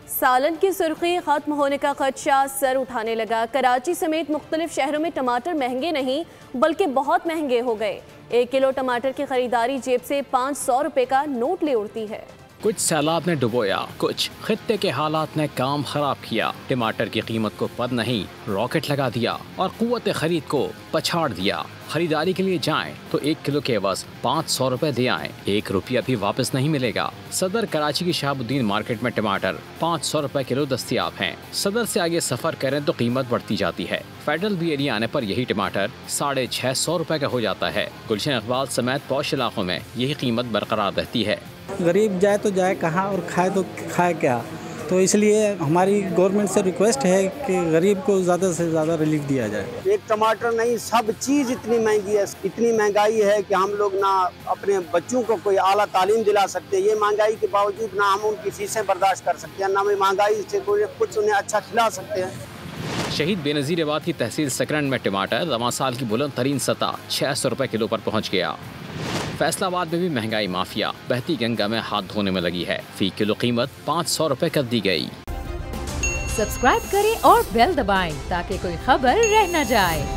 सालन की सुर्खी खत्म होने का खदशा सर उठाने लगा। कराची समेत मुख्तलिफ शहरों में टमाटर महंगे नहीं बल्कि बहुत महंगे हो गए। 1 किलो टमाटर की खरीदारी जेब से 500 रुपए का नोट ले उड़ती है। कुछ सैलाब ने डुबोया, कुछ खित्ते के हालात ने काम खराब किया। टमाटर की कीमत को पद नहीं रॉकेट लगा दिया और कुव्वत खरीद को पछाड़ दिया। खरीदारी के लिए जाएं तो 1 किलो के एवज 500 रुपए दे आएं, 1 रुपया भी वापस नहीं मिलेगा। सदर कराची की शहाबुद्दीन मार्केट में टमाटर 500 रुपए किलो दस्तियाब हैं। सदर से आगे सफर करें तो कीमत बढ़ती जाती है। फेडरल बी एरिया आने पर यही टमाटर 650 रुपए का हो जाता है। गुलशन इकबाल समेत पौश इलाकों में यही कीमत बरकरार रहती है। गरीब जाए तो जाए कहाँ और खाए तो खाए क्या। तो इसलिए हमारी गवर्नमेंट से रिक्वेस्ट है कि गरीब को ज़्यादा से ज़्यादा रिलीफ दिया जाए। एक टमाटर नहीं, सब चीज़ इतनी महंगी है, इतनी महंगाई है कि हम लोग ना अपने बच्चों को कोई आला तालीम दिला सकते। ये महंगाई के बावजूद ना हम उनकी फीसें बर्दाश्त कर सकते हैं, ना हम महंगाई से कुछ उन्हें अच्छा खिला सकते हैं। शहीद बेनज़ीर आबाद की तहसील सकरंड में टमाटर रवां साल की बुलंद तरीन सतह 600 रुपए किलो पर पहुँच गया। फैसलाबाद में भी महंगाई माफिया बहती गंगा में हाथ धोने में लगी है। फी किलो कीमत 500 रुपए कर दी गई। सब्सक्राइब करें और बेल दबाएं ताकि कोई खबर रह न जाए।